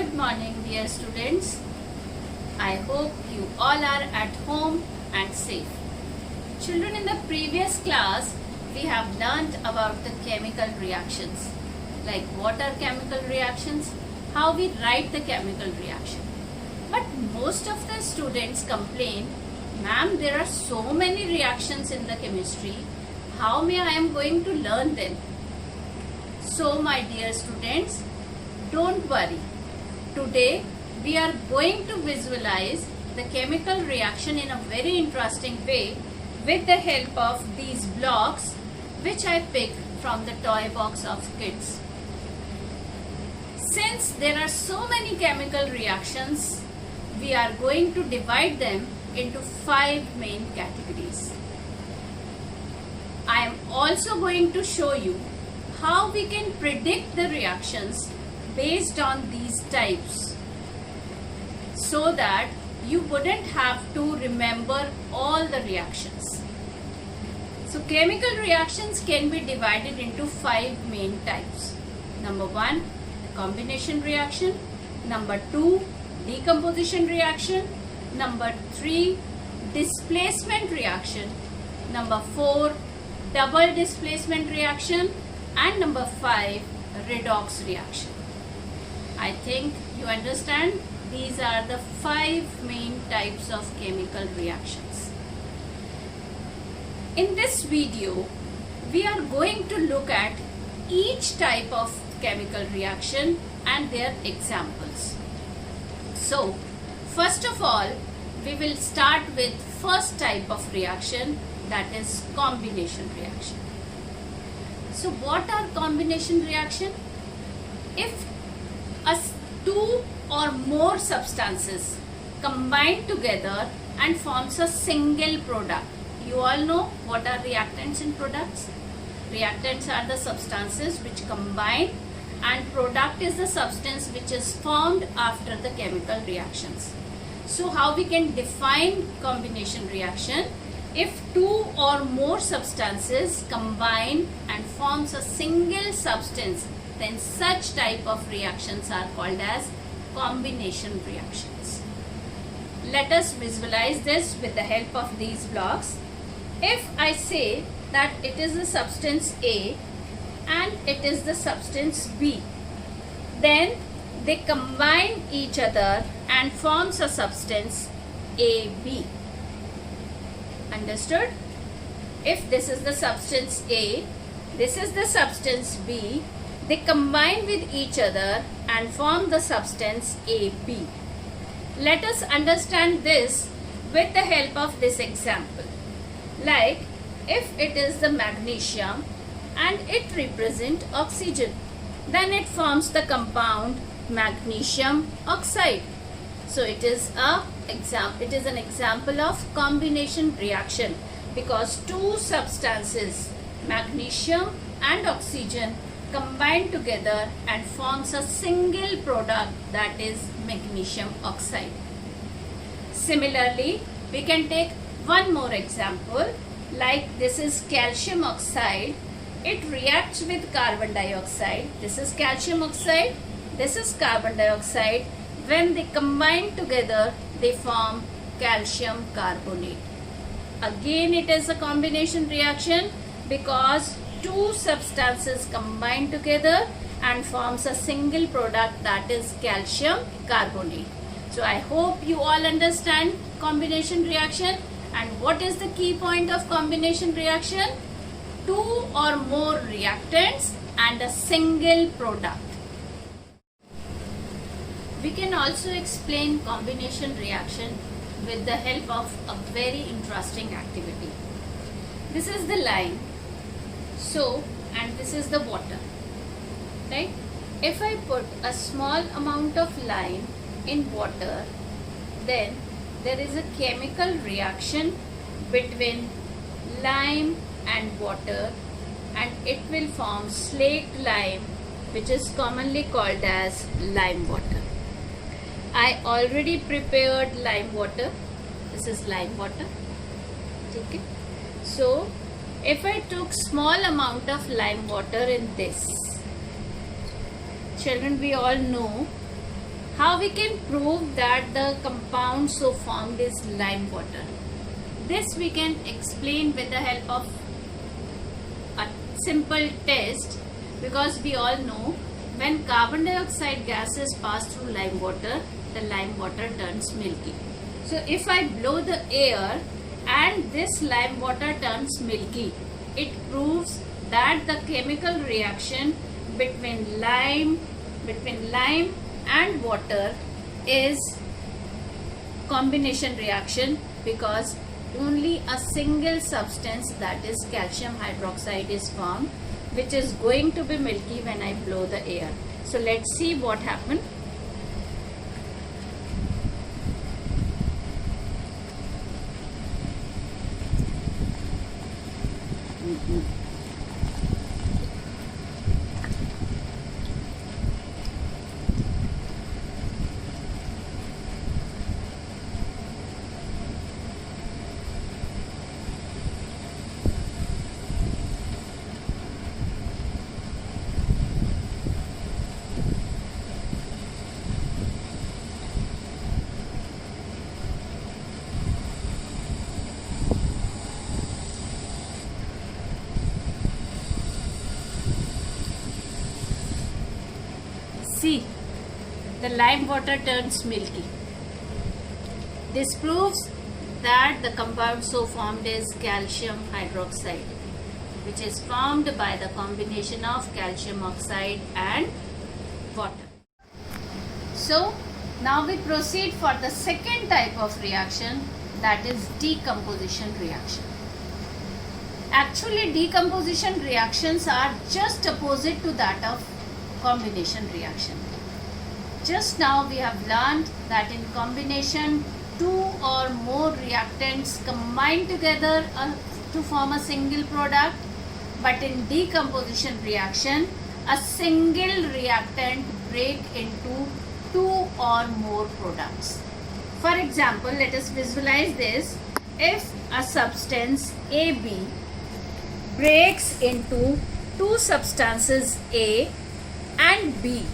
Good morning, dear students. I hope you all are at home and safe. Children, in the previous class, we have learnt about the chemical reactions, like what are chemical reactions, how we write the chemical reaction. But most of the students complain, ma'am, there are so many reactions in the chemistry. How may I am going to learn them? So, my dear students, don't worry. Today we are going to visualize the chemical reaction in a very interesting way with the help of these blocks which I picked from the toy box of kids. Since there are so many chemical reactions, we are going to divide them into 5 main categories. I am also going to show you how we can predict the reactions based on these types, so that you wouldn't have to remember all the reactions. So chemical reactions can be divided into 5 main types. Number 1, combination reaction. Number 2, decomposition reaction. Number 3, displacement reaction. Number 4, double displacement reaction. And number 5, redox reaction. I think you understand these are the 5 main types of chemical reactions. In this video, we are going to look at each type of chemical reaction and their examples. So, first of all, we will start with first type of reaction, that is combination reaction. So, what are combination reaction? If two or more substances combine together and forms a single product. You all know what are reactants in products? Reactants are the substances which combine, and product is the substance which is formed after the chemical reactions. So how we can define combination reaction? If two or more substances combine and forms a single substance, then such type of reactions are called as combination reactions. Let us visualize this with the help of these blocks. If I say that it is the substance A and it is the substance B, then they combine each other and forms a substance AB. Understood? If this is the substance A, this is the substance B, they combine with each other and form the substance AB. Let us understand this with the help of this example. Like, if it is the magnesium and it represents oxygen, then it forms the compound magnesium oxide. So it is an example of combination reaction, because two substances, magnesium and oxygen, combine together and forms a single product, that is magnesium oxide. Similarly, we can take one more example, like this is calcium oxide. It reacts with carbon dioxide. This is calcium oxide, this is carbon dioxide. When they combine together, they form calcium carbonate. Again, it is a combination reaction because two substances combine together and forms a single product, that is calcium carbonate. So I hope you all understand combination reaction. And what is the key point of combination reaction? Two or more reactants and a single product. We can also explain combination reaction with the help of a very interesting activity. This is the line. So, and this is the water, right? If I put a small amount of lime in water, then there is a chemical reaction between lime and water, and it will form slaked lime, which is commonly called as lime water. I already prepared lime water. This is lime water. Okay. So, if I took small amount of lime water in this, children, we all know how we can prove that the compound so formed is lime water. This we can explain with the help of a simple test, because we all know when carbon dioxide gases pass through lime water, the lime water turns milky. So if I blow the air and this lime water turns milky, it proves that the chemical reaction between lime and water is combination reaction, because only a single substance, that is calcium hydroxide, is formed, which is going to be milky when I blow the air. So let's see what happened. See, the lime water turns milky. This proves that the compound so formed is calcium hydroxide, which is formed by the combination of calcium oxide and water. So now we proceed for the second type of reaction, that is decomposition reaction. Actually, decomposition reactions are just opposite to that of combination reaction. Just now we have learned that in combination, two or more reactants combine together to form a single product, but in decomposition reaction, a single reactant break into two or more products. For example, let us visualize this. If a substance AB breaks into two substances A and B,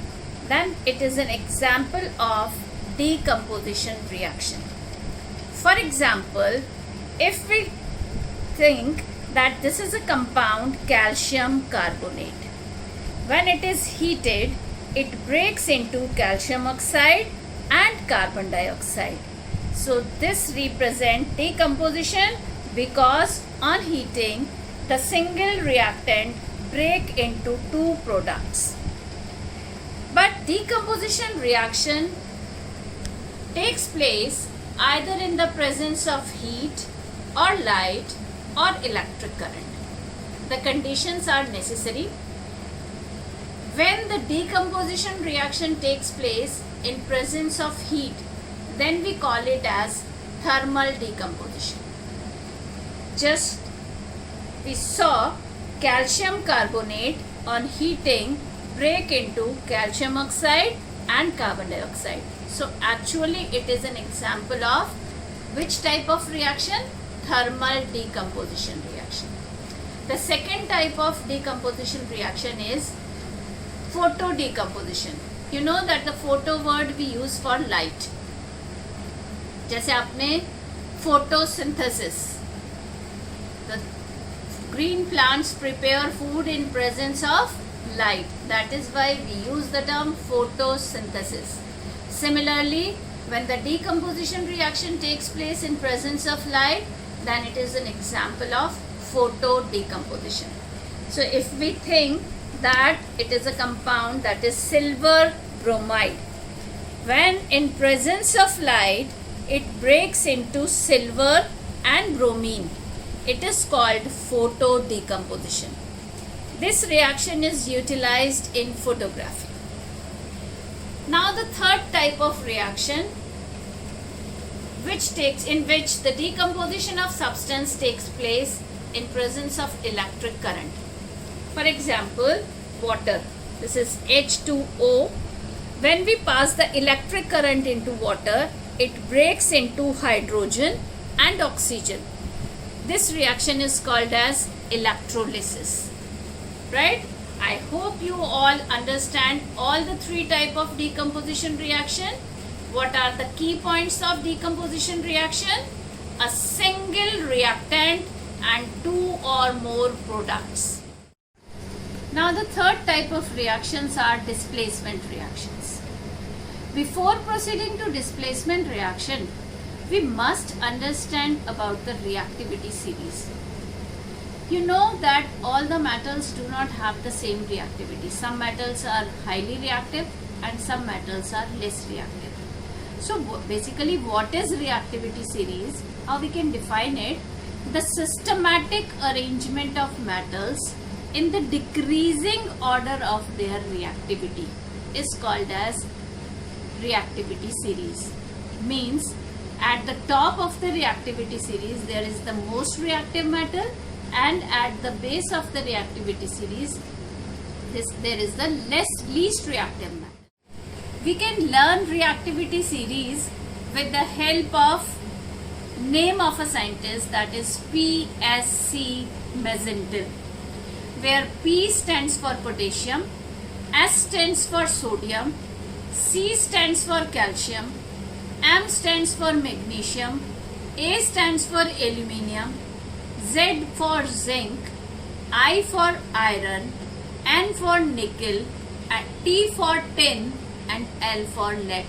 then it is an example of decomposition reaction. For example, if we think that this is a compound calcium carbonate, when it is heated, it breaks into calcium oxide and carbon dioxide. So this represents decomposition, because on heating, the single reactant break into two products. But decomposition reaction takes place either in the presence of heat or light or electric current. The conditions are necessary. When the decomposition reaction takes place in presence of heat, then we call it as thermal decomposition. Just we saw calcium carbonate on heating break into calcium oxide and carbon dioxide. So actually it is an example of which type of reaction? Thermal decomposition reaction. The second type of decomposition reaction is photo decomposition. You know that the photo word we use for light. जैसे आपने photosynthesis. The green plants prepare food in presence of light. That is why we use the term photosynthesis. Similarly, when the decomposition reaction takes place in presence of light, then it is an example of photo decomposition. So if we think that it is a compound, that is silver bromide, when in presence of light it breaks into silver and bromine, it is called photo decomposition. This reaction is utilized in photography. Now the third type of reaction, in which the decomposition of substance takes place in presence of electric current. For example, water. This is H2O. When we pass the electric current into water, it breaks into hydrogen and oxygen. This reaction is called as electrolysis. Right? I hope you all understand all the three types of decomposition reaction. What are the key points of decomposition reaction? A single reactant and two or more products. Now the third type of reactions are displacement reactions. Before proceeding to displacement reaction, we must understand about the reactivity series. You know that all the metals do not have the same reactivity. Some metals are highly reactive and some metals are less reactive. So basically, what is reactivity series? How we can define it? The systematic arrangement of metals in the decreasing order of their reactivity is called as reactivity series. Means at the top of the reactivity series there is the most reactive metal, and at the base of the reactivity series there is the least reactive metal. We can learn reactivity series with the help of name of a scientist, that is P.S.C. Mezentin, where P stands for potassium, S stands for sodium, C stands for calcium, M stands for magnesium, A stands for aluminium, Z for zinc, I for iron, N for nickel, T for tin, and L for lead.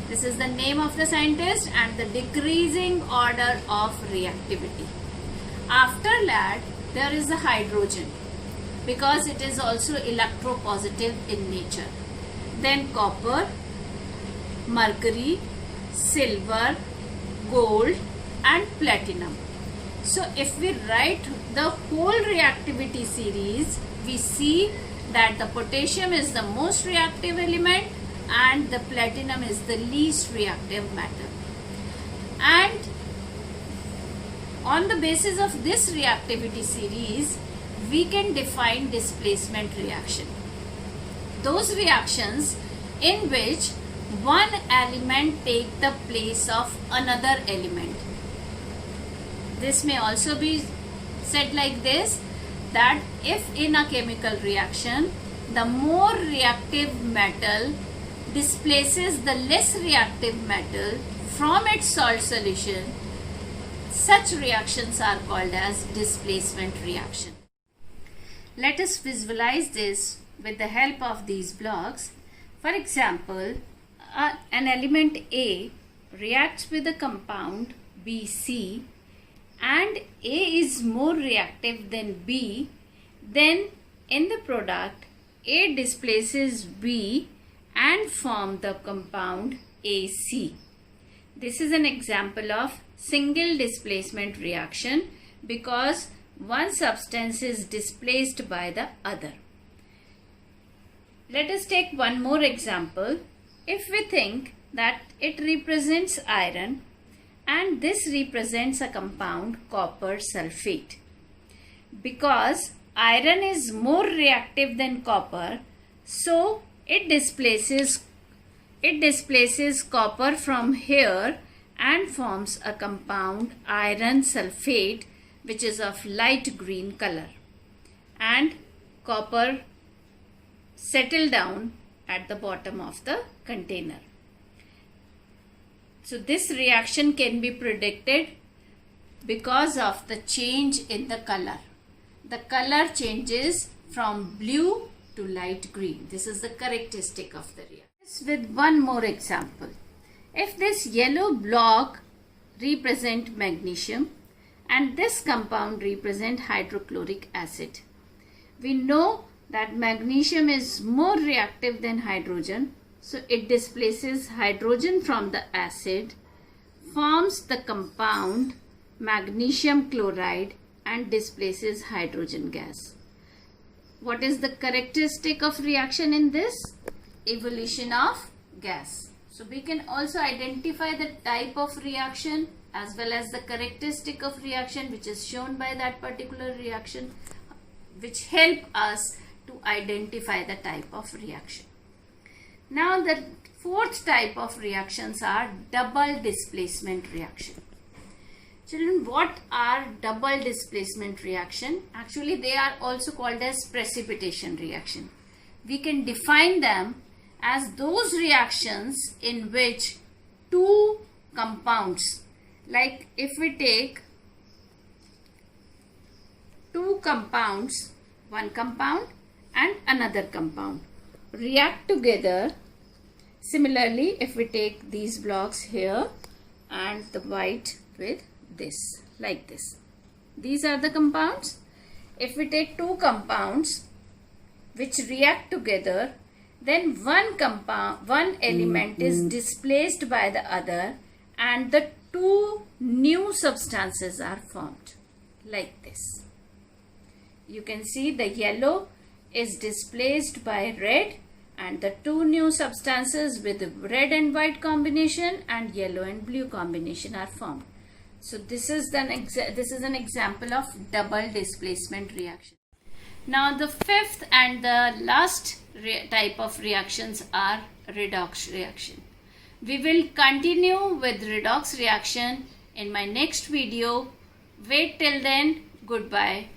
This is the name of the scientist and the decreasing order of reactivity. After lead, there is the hydrogen, because it is also electropositive in nature. Then copper, mercury, silver, gold, and platinum. So if we write the whole reactivity series, we see that the potassium is the most reactive element and the platinum is the least reactive metal. And on the basis of this reactivity series, we can define displacement reaction. Those reactions in which one element take the place of another element. This may also be said like this, that if in a chemical reaction the more reactive metal displaces the less reactive metal from its salt solution, such reactions are called as displacement reaction. Let us visualize this with the help of these blocks. For example, an element A reacts with a compound BC, and A is more reactive than B, then in the product A displaces B and form the compound AC. This is an example of single displacement reaction because one substance is displaced by the other. Let us take one more example. If we think that it represents iron and this represents a compound copper sulfate. Because iron is more reactive than copper, so it displaces copper from here and forms a compound iron sulfate, which is of light green color, and copper settle down at the bottom of the container. So this reaction can be predicted because of the change in the color. The color changes from blue to light green. This is the characteristic of the reaction. With one more example. If this yellow block represents magnesium and this compound represents hydrochloric acid, we know that magnesium is more reactive than hydrogen, so it displaces hydrogen from the acid, forms the compound magnesium chloride and displaces hydrogen gas. What is the characteristic of reaction in this? Evolution of gas. So we can also identify the type of reaction as well as the characteristic of reaction which is shown by that particular reaction, which help us to identify the type of reaction. Now the fourth type of reactions are double displacement reaction. Children, what are double displacement reaction? Actually, they are also called as precipitation reaction. We can define them as those reactions in which two compounds, like if we take two compounds, one compound and another compound, react together. Similarly, if we take these blocks here and the white with this, like this, these are the compounds. If we take two compounds which react together, then one element is displaced by the other and the two new substances are formed, like this. You can see the yellow is displaced by red and the two new substances with red and white combination and yellow and blue combination are formed. So this is an example of double displacement reaction. Now the fifth and the last type of reactions are redox reaction. We will continue with redox reaction in my next video. Wait till then. Goodbye.